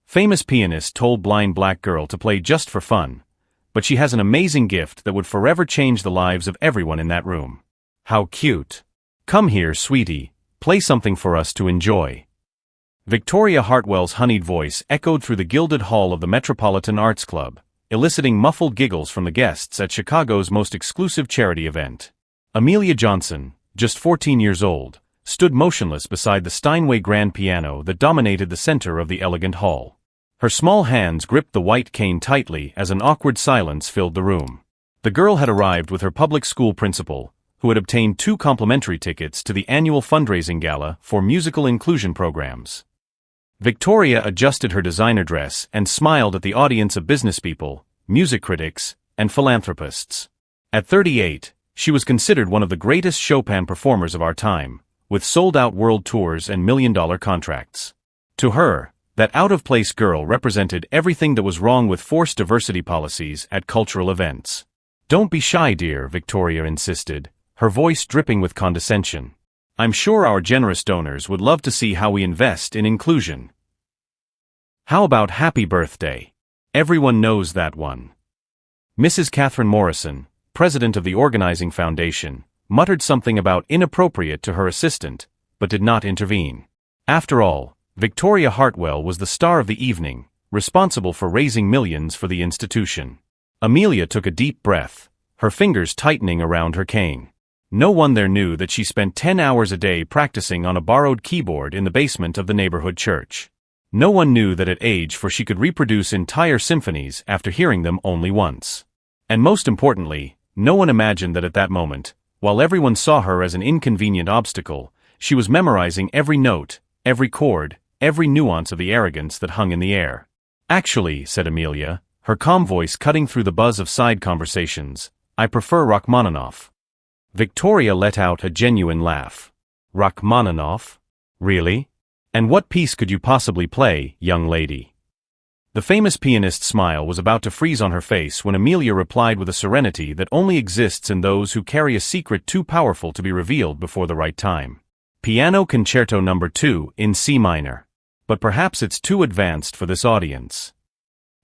Famous pianist told blind black girl to play just for fun, but she has an amazing gift that would forever change the lives of everyone in that room. How cute. Come here, sweetie, play something for us to enjoy. Victoria Hartwell's honeyed voice echoed through the gilded hall of the Metropolitan Arts Club, eliciting muffled giggles from the guests at Chicago's most exclusive charity event. Amelia Johnson, just 14 years old, stood motionless beside the Steinway grand piano that dominated the center of the elegant hall. Her small hands gripped the white cane tightly as an awkward silence filled the room. The girl had arrived with her public school principal, who had obtained 2 complimentary tickets to the annual fundraising gala for musical inclusion programs. Victoria adjusted her designer dress and smiled at the audience of businesspeople, music critics, and philanthropists. At 38, she was considered one of the greatest Chopin performers of our time, with sold-out world tours and million-dollar contracts. To her, that out-of-place girl represented everything that was wrong with forced diversity policies at cultural events. "Don't be shy, dear," Victoria insisted, her voice dripping with condescension. "I'm sure our generous donors would love to see how we invest in inclusion." How about happy birthday? Everyone knows that one. Mrs. Catherine Morrison, president of the organizing foundation, muttered something about inappropriate to her assistant, but did not intervene. After all, Victoria Hartwell was the star of the evening, responsible for raising millions for the institution. Amelia took a deep breath, her fingers tightening around her cane. No one there knew that she spent 10 hours a day practicing on a borrowed keyboard in the basement of the neighborhood church. No one knew that at age 4 she could reproduce entire symphonies after hearing them only once. And most importantly, no one imagined that at that moment, while everyone saw her as an inconvenient obstacle, she was memorizing every note, every chord, every nuance of the arrogance that hung in the air. "Actually," said Amelia, her calm voice cutting through the buzz of side conversations, "I prefer Rachmaninoff." Victoria let out a genuine laugh. "Rachmaninoff? Really? And what piece could you possibly play, young lady?" The famous pianist's smile was about to freeze on her face when Amelia replied with a serenity that only exists in those who carry a secret too powerful to be revealed before the right time. "Piano Concerto No. 2 in C minor. But perhaps it's too advanced for this audience."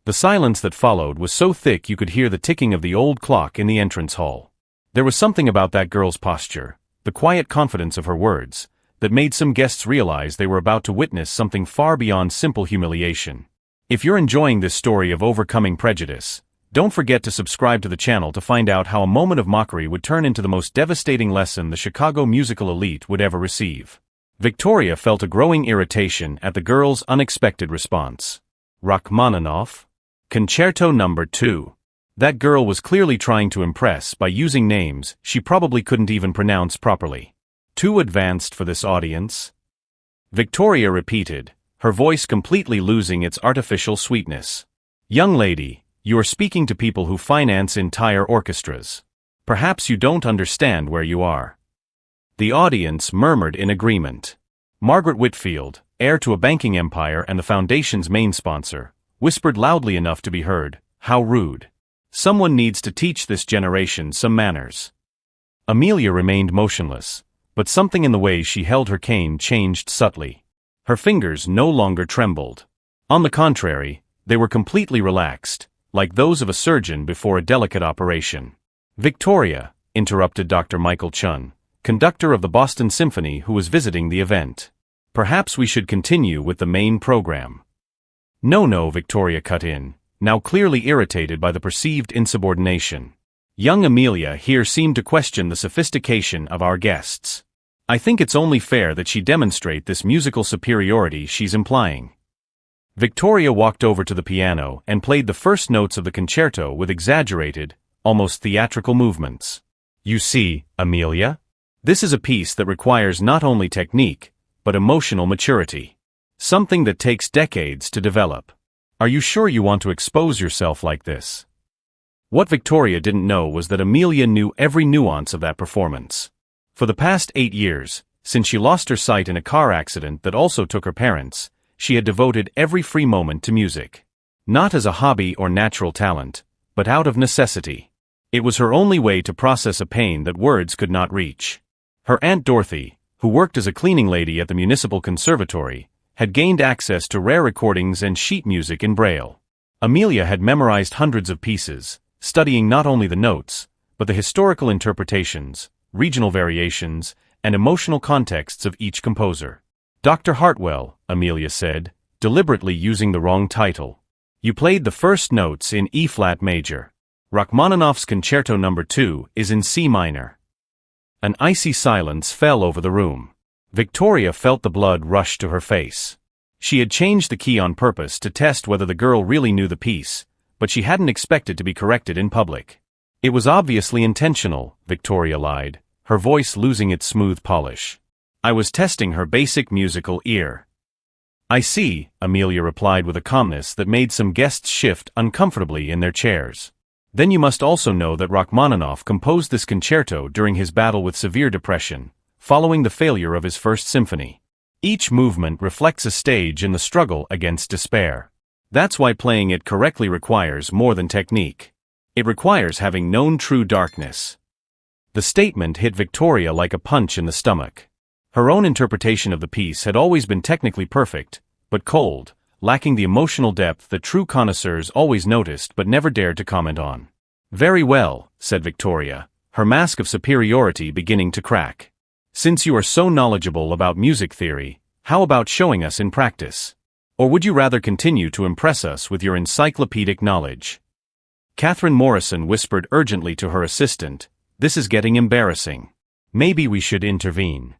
The silence that followed was so thick you could hear the ticking of the old clock in the entrance hall. There was something about that girl's posture, the quiet confidence of her words, that made some guests realize they were about to witness something far beyond simple humiliation. If you're enjoying this story of overcoming prejudice, don't forget to subscribe to the channel to find out how a moment of mockery would turn into the most devastating lesson the Chicago musical elite would ever receive. Victoria felt a growing irritation at the girl's unexpected response. "Rachmaninoff? Concerto No. 2. That girl was clearly trying to impress by using names she probably couldn't even pronounce properly. "Too advanced for this audience?" Victoria repeated, her voice completely losing its artificial sweetness. "Young lady, you are speaking to people who finance entire orchestras. Perhaps you don't understand where you are." The audience murmured in agreement. Margaret Whitfield, heir to a banking empire and the foundation's main sponsor, whispered loudly enough to be heard, "How rude. Someone needs to teach this generation some manners." Amelia remained motionless, but something in the way she held her cane changed subtly. Her fingers no longer trembled. On the contrary, they were completely relaxed, like those of a surgeon before a delicate operation. "Victoria," interrupted Dr. Michael Chun, conductor of the Boston Symphony who was visiting the event. "Perhaps we should continue with the main program." No, Victoria cut in, now clearly irritated by the perceived insubordination. Young Amelia here seemed to question the sophistication of our guests. "I think it's only fair that she demonstrate this musical superiority she's implying." Victoria walked over to the piano and played the first notes of the concerto with exaggerated, almost theatrical movements. "You see, Amelia? This is a piece that requires not only technique, but emotional maturity. Something that takes decades to develop. Are you sure you want to expose yourself like this?" What Victoria didn't know was that Amelia knew every nuance of that performance. For the past 8 years, since she lost her sight in a car accident that also took her parents, she had devoted every free moment to music. Not as a hobby or natural talent, but out of necessity. It was her only way to process a pain that words could not reach. Her Aunt Dorothy, who worked as a cleaning lady at the municipal conservatory, had gained access to rare recordings and sheet music in Braille. Amelia had memorized hundreds of pieces, studying not only the notes, but the historical interpretations, regional variations, and emotional contexts of each composer. Dr. Hartwell, Amelia said, deliberately using the wrong title. You played the first notes in E-flat major. Rachmaninoff's Concerto No. 2 is in C minor. An icy silence fell over the room. Victoria felt the blood rush to her face. She had changed the key on purpose to test whether the girl really knew the piece, but she hadn't expected to be corrected in public. It was obviously intentional, Victoria lied, her voice losing its smooth polish. I was testing her basic musical ear. I see, Amelia replied with a calmness that made some guests shift uncomfortably in their chairs. Then you must also know that Rachmaninoff composed this concerto during his battle with severe depression, following the failure of his first symphony. Each movement reflects a stage in the struggle against despair. That's why playing it correctly requires more than technique. It requires having known true darkness. The statement hit Victoria like a punch in the stomach. Her own interpretation of the piece had always been technically perfect, but cold, lacking the emotional depth that true connoisseurs always noticed but never dared to comment on. Very well, said Victoria, her mask of superiority beginning to crack. Since you are so knowledgeable about music theory, how about showing us in practice? Or would you rather continue to impress us with your encyclopedic knowledge? Catherine Morrison whispered urgently to her assistant, this is getting embarrassing. Maybe we should intervene.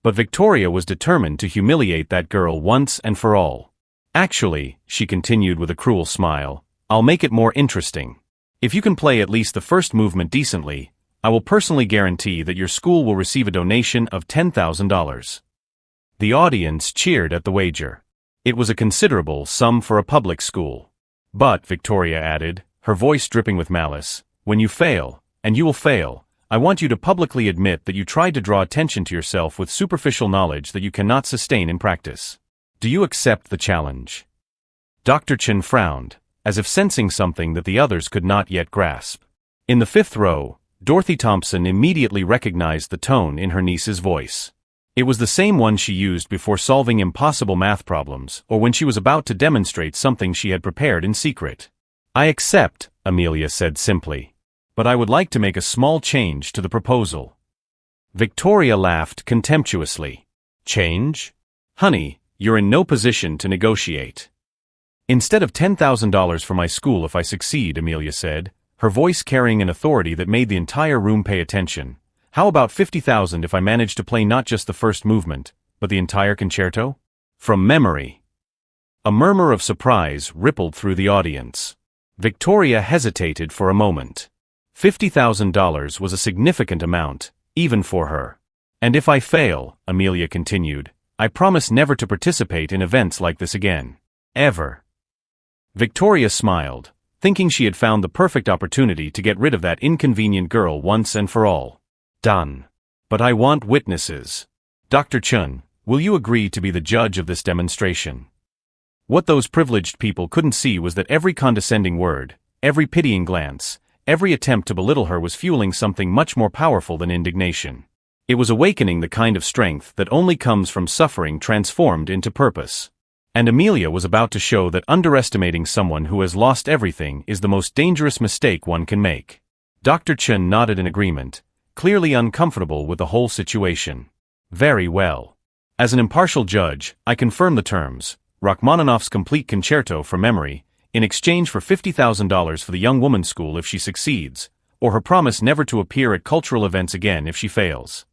But Victoria was determined to humiliate that girl once and for all. Actually, she continued with a cruel smile, I'll make it more interesting. If you can play at least the first movement decently, I will personally guarantee that your school will receive a donation of $10,000. The audience cheered at the wager. It was a considerable sum for a public school. But, Victoria added, her voice dripping with malice, when you fail, and you will fail, I want you to publicly admit that you tried to draw attention to yourself with superficial knowledge that you cannot sustain in practice. Do you accept the challenge? Dr. Chen frowned, as if sensing something that the others could not yet grasp. In the fifth row, Dorothy Thompson immediately recognized the tone in her niece's voice. It was the same one she used before solving impossible math problems or when she was about to demonstrate something she had prepared in secret. I accept, Amelia said simply. But I would like to make a small change to the proposal. Victoria laughed contemptuously. Change? Honey, you're in no position to negotiate. Instead of $10,000 for my school if I succeed, Amelia said, her voice carrying an authority that made the entire room pay attention. How about $50,000 if I manage to play not just the first movement, but the entire concerto? From memory. A murmur of surprise rippled through the audience. Victoria hesitated for a moment. $50,000 was a significant amount, even for her. And if I fail, Amelia continued, I promise never to participate in events like this again. Ever. Victoria smiled, thinking she had found the perfect opportunity to get rid of that inconvenient girl once and for all. Done. But I want witnesses. Dr. Chun, will you agree to be the judge of this demonstration? What those privileged people couldn't see was that every condescending word, every pitying glance, every attempt to belittle her was fueling something much more powerful than indignation. It was awakening the kind of strength that only comes from suffering transformed into purpose. And Amelia was about to show that underestimating someone who has lost everything is the most dangerous mistake one can make. Dr. Chen nodded in agreement, clearly uncomfortable with the whole situation. Very well. As an impartial judge, I confirm the terms, Rachmaninoff's complete concerto from memory, in exchange for $50,000 for the young woman's school if she succeeds, or her promise never to appear at cultural events again if she fails.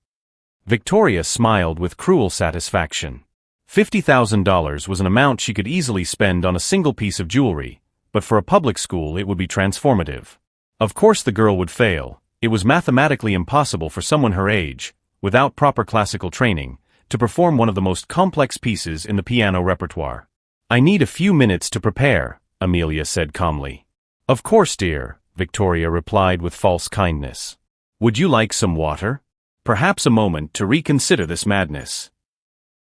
Victoria smiled with cruel satisfaction. $50,000 was an amount she could easily spend on a single piece of jewelry, but for a public school it would be transformative. Of course the girl would fail. It was mathematically impossible for someone her age, without proper classical training, to perform one of the most complex pieces in the piano repertoire. I need a few minutes to prepare, Amelia said calmly. Of course, dear, Victoria replied with false kindness. Would you like some water? Perhaps a moment to reconsider this madness.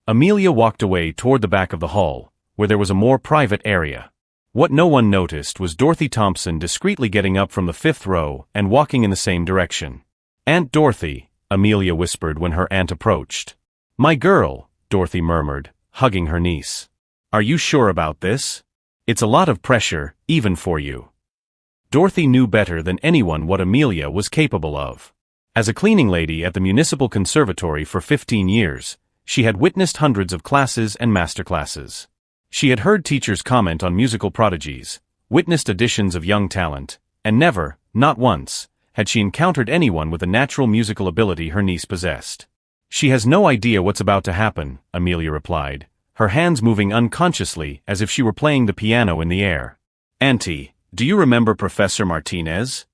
Amelia walked away toward the back of the hall, where there was a more private area. What no one noticed was Dorothy Thompson discreetly getting up from the fifth row and walking in the same direction. Aunt Dorothy, Amelia whispered when her aunt approached. My girl, Dorothy murmured, hugging her niece. "Are you sure about this? It's a lot of pressure, even for you." Dorothy knew better than anyone what Amelia was capable of. As a cleaning lady at the Municipal Conservatory for 15 years, she had witnessed hundreds of classes and masterclasses. She had heard teachers comment on musical prodigies, witnessed auditions of young talent, and never, not once, had she encountered anyone with the natural musical ability her niece possessed. "She has no idea what's about to happen," Amelia replied, her hands moving unconsciously as if she were playing the piano in the air. "Auntie, do you remember Professor Martinez?"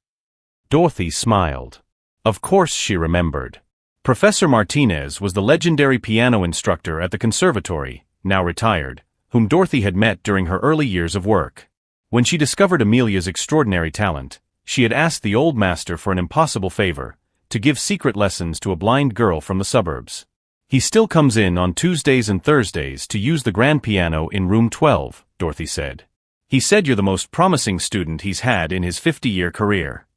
Dorothy smiled. Of course she remembered. Professor Martinez was the legendary piano instructor at the conservatory, now retired, whom Dorothy had met during her early years of work. When she discovered Amelia's extraordinary talent, she had asked the old master for an impossible favor, to give secret lessons to a blind girl from the suburbs. "He still comes in on Tuesdays and Thursdays to use the grand piano in room 12, Dorothy said. "He said you're the most promising student he's had in his 50-year career."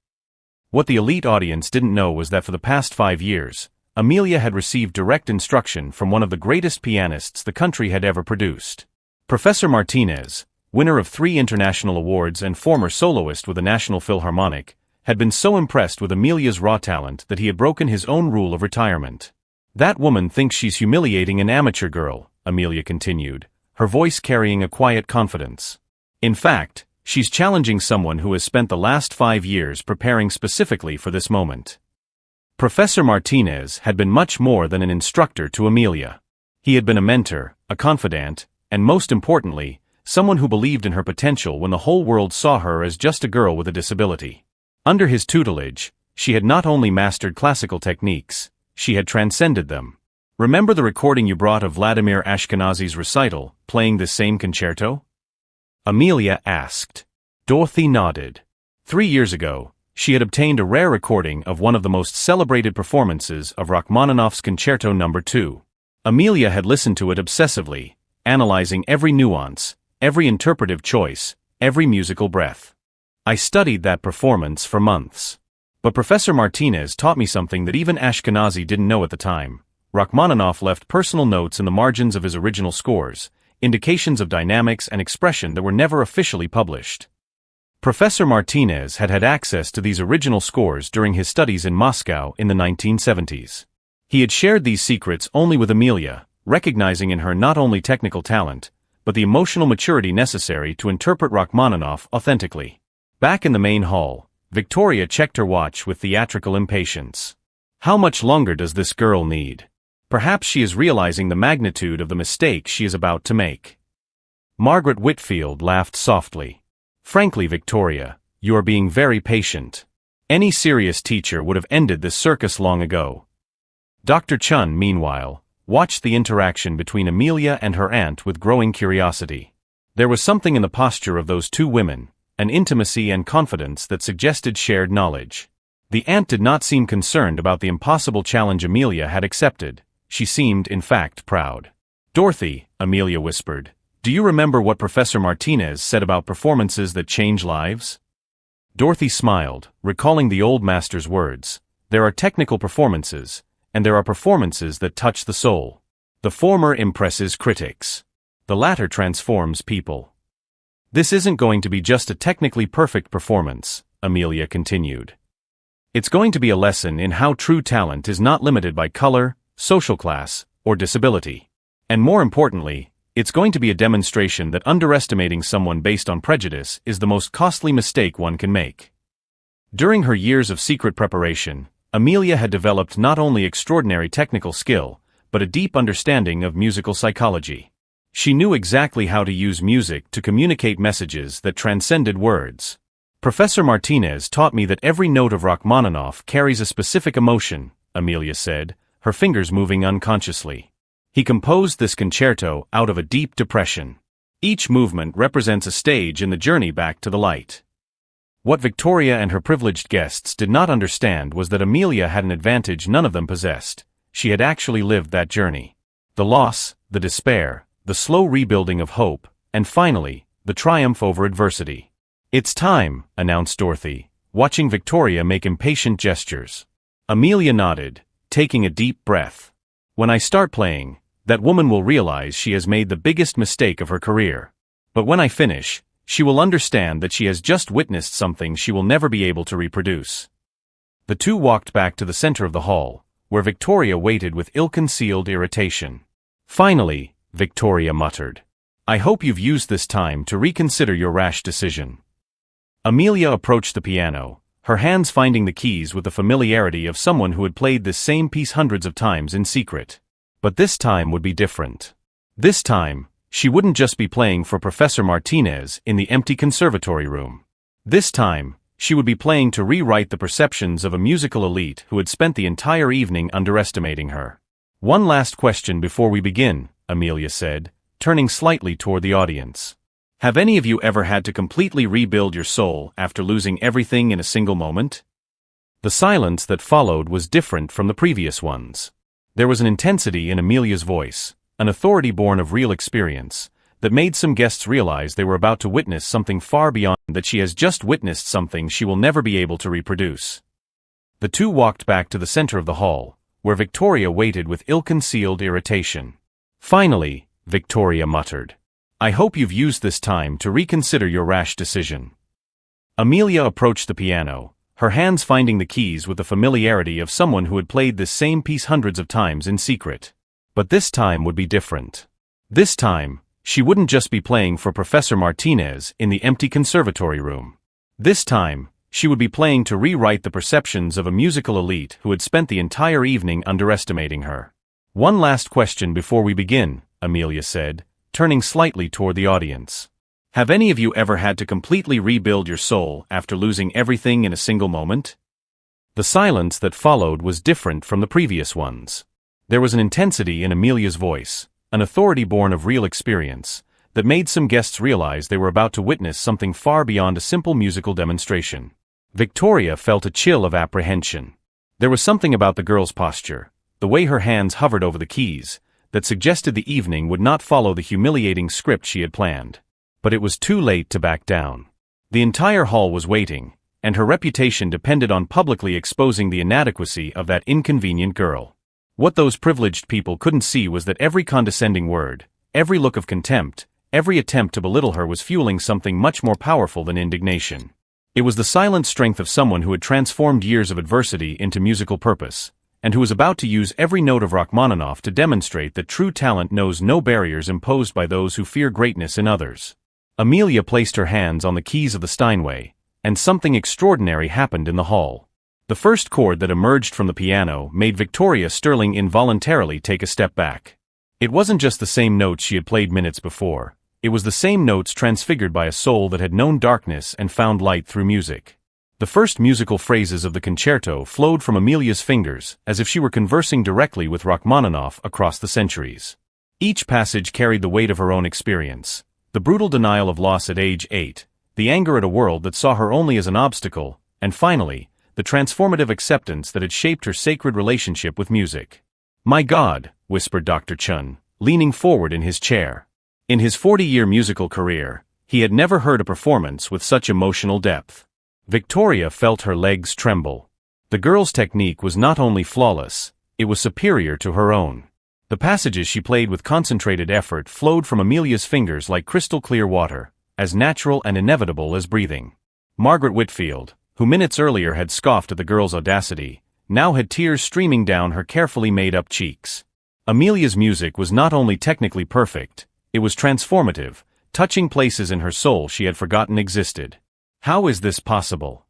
What the elite audience didn't know was that for the past 5 years, Amelia had received direct instruction from one of the greatest pianists the country had ever produced. Professor Martinez, winner of 3 international awards and former soloist with the National Philharmonic, had been so impressed with Amelia's raw talent that he had broken his own rule of retirement. "That woman thinks she's humiliating an amateur girl," Amelia continued, her voice carrying a quiet confidence. "In fact, she's challenging someone who has spent the last 5 years preparing specifically for this moment." Professor Martinez had been much more than an instructor to Amelia. He had been a mentor, a confidant, and most importantly, someone who believed in her potential when the whole world saw her as just a girl with a disability. Under his tutelage, she had not only mastered classical techniques, she had transcended them. "Remember the recording you brought of Vladimir Ashkenazy's recital, playing this same concerto?" Amelia asked. Dorothy nodded. 3 years ago, she had obtained a rare recording of one of the most celebrated performances of Rachmaninoff's Concerto No. 2. Amelia had listened to it obsessively, analyzing every nuance, every interpretive choice, every musical breath. "I studied that performance for months. But Professor Martinez taught me something that even Ashkenazy didn't know at the time. Rachmaninoff left personal notes in the margins of his original scores, indications of dynamics and expression that were never officially published." Professor Martinez had had access to these original scores during his studies in Moscow in the 1970s. He had shared these secrets only with Amelia, recognizing in her not only technical talent, but the emotional maturity necessary to interpret Rachmaninoff authentically. Back in the main hall, Victoria checked her watch with theatrical impatience. How much longer does this girl need? Perhaps she is realizing the magnitude of the mistake she is about to make. Margaret Whitfield laughed softly. "Frankly, Victoria, you are being very patient. Any serious teacher would have ended this circus long ago." Dr. Chun, meanwhile, watched the interaction between Amelia and her aunt with growing curiosity. There was something in the posture of those two women, an intimacy and confidence that suggested shared knowledge. The aunt did not seem concerned about the impossible challenge Amelia had accepted. She seemed, in fact, proud. "Dorothy," Amelia whispered, "do you remember what Professor Martinez said about performances that change lives?" Dorothy smiled, recalling the old master's words. "There are technical performances, and there are performances that touch the soul. The former impresses critics. The latter transforms people." "This isn't going to be just a technically perfect performance," Amelia continued. "It's going to be a lesson in how true talent is not limited by color, social class, or disability. And more importantly, it's going to be a demonstration that underestimating someone based on prejudice is the most costly mistake one can make." During her years of secret preparation, Amelia had developed not only extraordinary technical skill, but a deep understanding of musical psychology. She knew exactly how to use music to communicate messages that transcended words. "Professor Martinez taught me that every note of Rachmaninoff carries a specific emotion," Amelia said, her fingers moving unconsciously. "He composed this concerto out of a deep depression. Each movement represents a stage in the journey back to the light." What Victoria and her privileged guests did not understand was that Amelia had an advantage none of them possessed. She had actually lived that journey. The loss, the despair, the slow rebuilding of hope, and finally, the triumph over adversity. "It's time," announced Dorothy, watching Victoria make impatient gestures. Amelia nodded, taking a deep breath. "When I start playing, That woman will realize she has made the biggest mistake of her career. But when I finish, she will understand that she has just witnessed something she will never be able to reproduce." The two walked back to the center of the hall, where Victoria waited with ill-concealed irritation. Finally, Victoria muttered, "I hope you've used this time to reconsider your rash decision." Amelia approached the piano, her hands finding the keys with the familiarity of someone who had played this same piece hundreds of times in secret. But this time would be different. This time, she wouldn't just be playing for Professor Martinez in the empty conservatory room. This time, she would be playing to rewrite the perceptions of a musical elite who had spent the entire evening underestimating her. "One last question before we begin," Amelia said, turning slightly toward the audience. "Have any of you ever had to completely rebuild your soul after losing everything in a single moment?" The silence that followed was different from the previous ones. There was an intensity in Amelia's voice, an authority born of real experience, that made some guests realize they were about to witness something far beyond that she has just witnessed something she will never be able to reproduce. The two walked back to the center of the hall, where Victoria waited with ill-concealed irritation. Finally, Victoria muttered, "I hope you've used this time to reconsider your rash decision." Amelia approached the piano, her hands finding the keys with the familiarity of someone who had played this same piece hundreds of times in secret. But this time would be different. This time, she wouldn't just be playing for Professor Martinez in the empty conservatory room. This time, she would be playing to rewrite the perceptions of a musical elite who had spent the entire evening underestimating her. "One last question before we begin," Amelia said, turning slightly toward the audience. "Have any of you ever had to completely rebuild your soul after losing everything in a single moment?" The silence that followed was different from the previous ones. There was an intensity in Amelia's voice, an authority born of real experience, that made some guests realize they were about to witness something far beyond a simple musical demonstration. Victoria felt a chill of apprehension. There was something about the girl's posture, the way her hands hovered over the keys, that suggested the evening would not follow the humiliating script she had planned. But it was too late to back down. The entire hall was waiting, and her reputation depended on publicly exposing the inadequacy of that inconvenient girl. What those privileged people couldn't see was that every condescending word, every look of contempt, every attempt to belittle her was fueling something much more powerful than indignation. It was the silent strength of someone who had transformed years of adversity into musical purpose, and who was about to use every note of Rachmaninoff to demonstrate that true talent knows no barriers imposed by those who fear greatness in others. Amelia placed her hands on the keys of the Steinway, and something extraordinary happened in the hall. The first chord that emerged from the piano made Victoria Sterling involuntarily take a step back. It wasn't just the same notes she had played minutes before, it was the same notes transfigured by a soul that had known darkness and found light through music. The first musical phrases of the concerto flowed from Amelia's fingers, as if she were conversing directly with Rachmaninoff across the centuries. Each passage carried the weight of her own experience, the brutal denial of loss at age 8, the anger at a world that saw her only as an obstacle, and finally, the transformative acceptance that had shaped her sacred relationship with music. "My God," whispered Dr. Chun, leaning forward in his chair. In his 40-year musical career, he had never heard a performance with such emotional depth. Victoria felt her legs tremble. The girl's technique was not only flawless, it was superior to her own. The passages she played with concentrated effort flowed from Amelia's fingers like crystal-clear water, as natural and inevitable as breathing. Margaret Whitfield, who minutes earlier had scoffed at the girl's audacity, now had tears streaming down her carefully made-up cheeks. Amelia's music was not only technically perfect, it was transformative, touching places in her soul she had forgotten existed. "How is this possible?"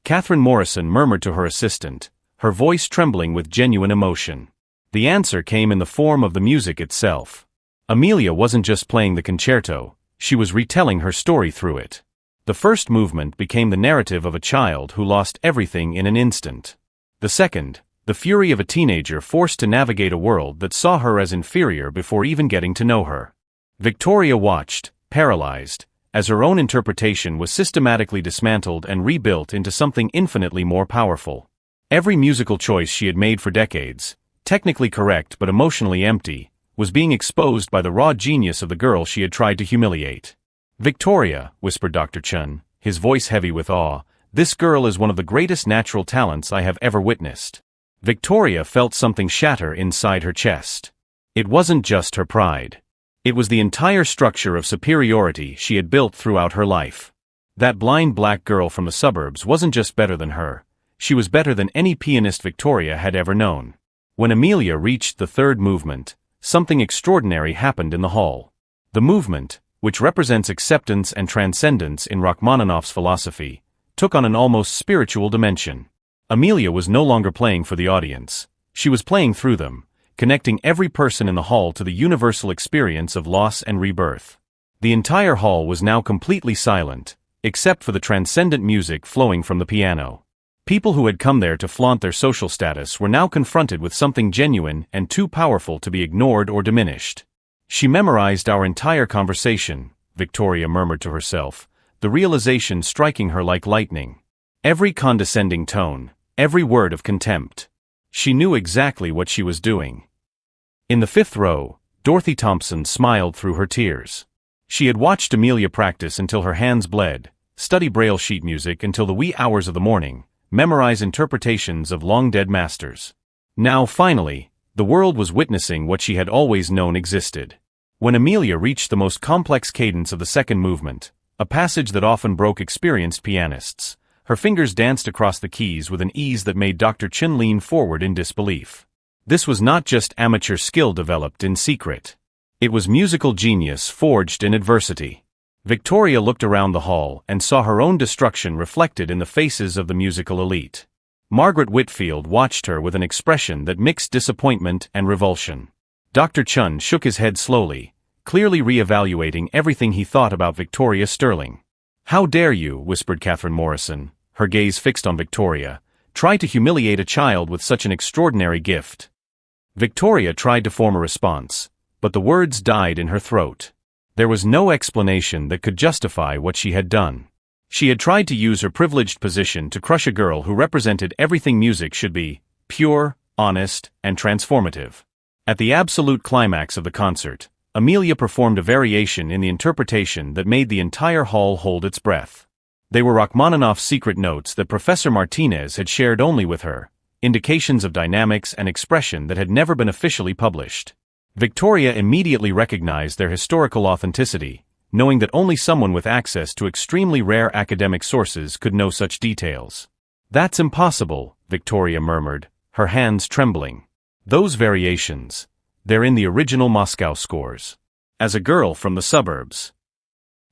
Catherine Morrison murmured to her assistant, her voice trembling with genuine emotion. The answer came in the form of the music itself. Amelia wasn't just playing the concerto, she was retelling her story through it. The first movement became the narrative of a child who lost everything in an instant. The second, the fury of a teenager forced to navigate a world that saw her as inferior before even getting to know her. Victoria watched, paralyzed, as her own interpretation was systematically dismantled and rebuilt into something infinitely more powerful. Every musical choice she had made for decades, technically correct but emotionally empty, was being exposed by the raw genius of the girl she had tried to humiliate. "Victoria," whispered Dr. Chun, his voice heavy with awe, "this girl is one of the greatest natural talents I have ever witnessed." Victoria felt something shatter inside her chest. It wasn't just her pride. It was the entire structure of superiority she had built throughout her life. That blind black girl from the suburbs wasn't just better than her, she was better than any pianist Victoria had ever known. When Amelia reached the third movement, something extraordinary happened in the hall. The movement, which represents acceptance and transcendence in Rachmaninoff's philosophy, took on an almost spiritual dimension. Amelia was no longer playing for the audience. She was playing through them, connecting every person in the hall to the universal experience of loss and rebirth. The entire hall was now completely silent, except for the transcendent music flowing from the piano. People who had come there to flaunt their social status were now confronted with something genuine and too powerful to be ignored or diminished. She memorized our entire conversation, Victoria murmured to herself, the realization striking her like lightning. Every condescending tone, every word of contempt. She knew exactly what she was doing. In the fifth row, Dorothy Thompson smiled through her tears. She had watched Amelia practice until her hands bled, study Braille sheet music until the wee hours of the morning, memorize interpretations of long-dead masters. Now, finally, the world was witnessing what she had always known existed. When Amelia reached the most complex cadence of the second movement, a passage that often broke experienced pianists, her fingers danced across the keys with an ease that made Dr. Chen lean forward in disbelief. This was not just amateur skill developed in secret. It was musical genius forged in adversity. Victoria looked around the hall and saw her own destruction reflected in the faces of the musical elite. Margaret Whitfield watched her with an expression that mixed disappointment and revulsion. Dr. Chun shook his head slowly, clearly re-evaluating everything he thought about Victoria Sterling. "How dare you," whispered Catherine Morrison, her gaze fixed on Victoria, "try to humiliate a child with such an extraordinary gift." Victoria tried to form a response, but the words died in her throat. There was no explanation that could justify what she had done. She had tried to use her privileged position to crush a girl who represented everything music should be: pure, honest, and transformative. At the absolute climax of the concert, Amelia performed a variation in the interpretation that made the entire hall hold its breath. They were Rachmaninoff's secret notes that Professor Martinez had shared only with her, indications of dynamics and expression that had never been officially published. Victoria immediately recognized their historical authenticity, knowing that only someone with access to extremely rare academic sources could know such details. "That's impossible," Victoria murmured, her hands trembling. "Those variations, they're in the original Moscow scores." As a girl from the suburbs.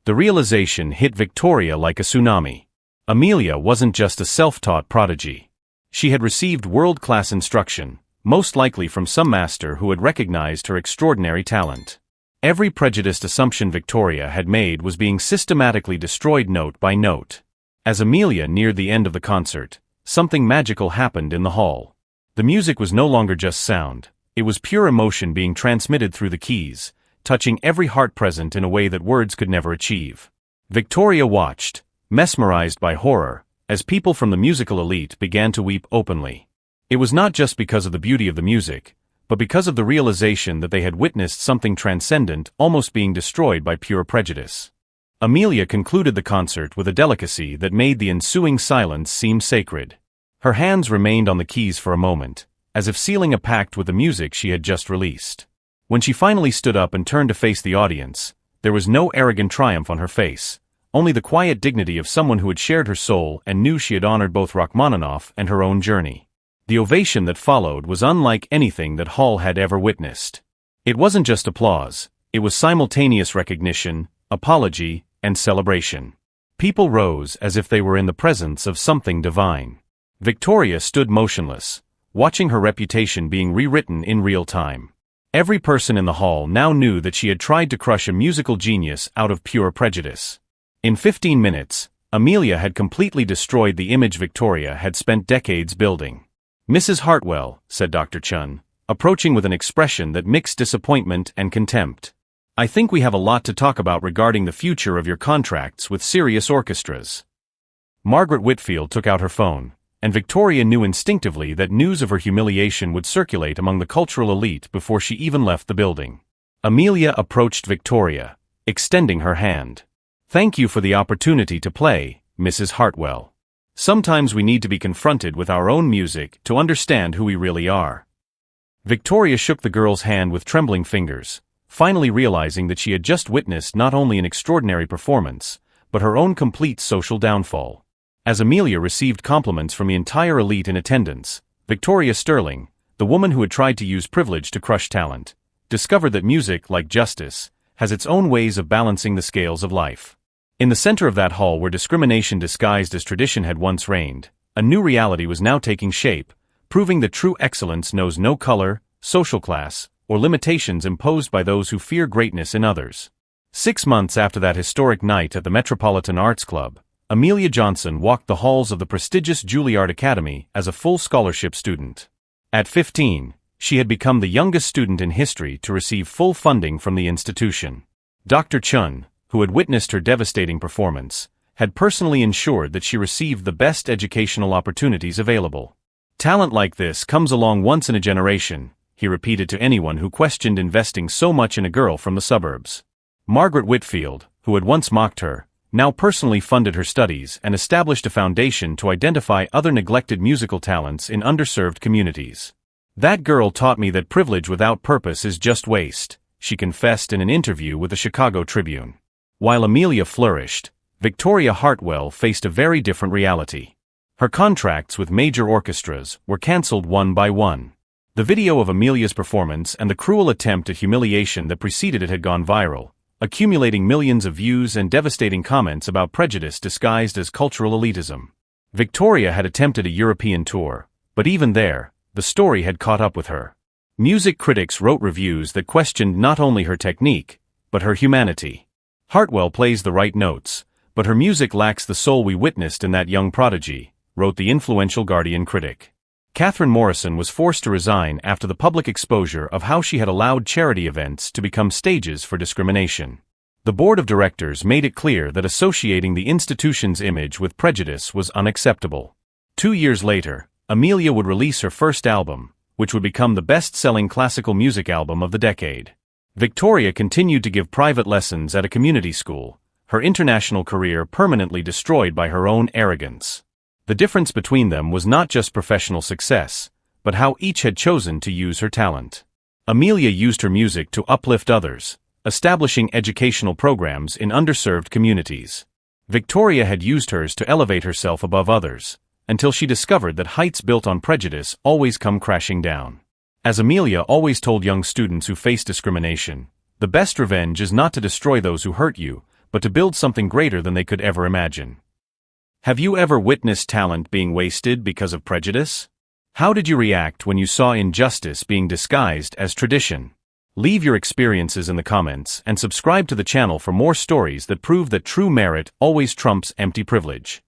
The realization hit Victoria like a tsunami. Amelia wasn't just a self-taught prodigy. She had received world-class instruction, most likely from some master who had recognized her extraordinary talent. Every prejudiced assumption Victoria had made was being systematically destroyed note by note. As Amelia neared the end of the concert, something magical happened in the hall. The music was no longer just sound, it was pure emotion being transmitted through the keys, touching every heart present in a way that words could never achieve. Victoria watched, mesmerized by horror, as people from the musical elite began to weep openly. It was not just because of the beauty of the music, but because of the realization that they had witnessed something transcendent almost being destroyed by pure prejudice. Amelia concluded the concert with a delicacy that made the ensuing silence seem sacred. Her hands remained on the keys for a moment, as if sealing a pact with the music she had just released. When she finally stood up and turned to face the audience, there was no arrogant triumph on her face, only the quiet dignity of someone who had shared her soul and knew she had honored both Rachmaninoff and her own journey. The ovation that followed was unlike anything that Hall had ever witnessed. It wasn't just applause, it was simultaneous recognition, apology, and celebration. People rose as if they were in the presence of something divine. Victoria stood motionless, watching her reputation being rewritten in real time. Every person in the hall now knew that she had tried to crush a musical genius out of pure prejudice. In 15 minutes, Amelia had completely destroyed the image Victoria had spent decades building. "Mrs. Hartwell," said Dr. Chun, approaching with an expression that mixed disappointment and contempt. "I think we have a lot to talk about regarding the future of your contracts with serious orchestras." Margaret Whitfield took out her phone, and Victoria knew instinctively that news of her humiliation would circulate among the cultural elite before she even left the building. Amelia approached Victoria, extending her hand. "Thank you for the opportunity to play, Mrs. Hartwell. Sometimes we need to be confronted with our own music to understand who we really are." Victoria shook the girl's hand with trembling fingers, finally realizing that she had just witnessed not only an extraordinary performance, but her own complete social downfall. As Amelia received compliments from the entire elite in attendance, Victoria Sterling, the woman who had tried to use privilege to crush talent, discovered that music, like justice, has its own ways of balancing the scales of life. In the center of that hall where discrimination disguised as tradition had once reigned, a new reality was now taking shape, proving that true excellence knows no color, social class, or limitations imposed by those who fear greatness in others. 6 months after that historic night at the Metropolitan Arts Club, Amelia Johnson walked the halls of the prestigious Juilliard Academy as a full scholarship student. At 15, she had become the youngest student in history to receive full funding from the institution. Dr. Chun, who had witnessed her devastating performance, had personally ensured that she received the best educational opportunities available. "Talent like this comes along once in a generation," he repeated to anyone who questioned investing so much in a girl from the suburbs. Margaret Whitfield, who had once mocked her, now personally funded her studies and established a foundation to identify other neglected musical talents in underserved communities. "That girl taught me that privilege without purpose is just waste," she confessed in an interview with the Chicago Tribune. While Amelia flourished, Victoria Hartwell faced a very different reality. Her contracts with major orchestras were cancelled one by one. The video of Amelia's performance and the cruel attempt at humiliation that preceded it had gone viral, accumulating millions of views and devastating comments about prejudice disguised as cultural elitism. Victoria had attempted a European tour, but even there, the story had caught up with her. Music critics wrote reviews that questioned not only her technique, but her humanity. "Hartwell plays the right notes, but her music lacks the soul we witnessed in that young prodigy," wrote the influential Guardian critic. Catherine Morrison was forced to resign after the public exposure of how she had allowed charity events to become stages for discrimination. The board of directors made it clear that associating the institution's image with prejudice was unacceptable. 2 years later, Amelia would release her first album, which would become the best-selling classical music album of the decade. Victoria continued to give private lessons at a community school, her international career permanently destroyed by her own arrogance. The difference between them was not just professional success, but how each had chosen to use her talent. Amelia used her music to uplift others, establishing educational programs in underserved communities. Victoria had used hers to elevate herself above others, until she discovered that heights built on prejudice always come crashing down. As Amelia always told young students who face discrimination, the best revenge is not to destroy those who hurt you, but to build something greater than they could ever imagine. Have you ever witnessed talent being wasted because of prejudice? How did you react when you saw injustice being disguised as tradition? Leave your experiences in the comments and subscribe to the channel for more stories that prove that true merit always trumps empty privilege.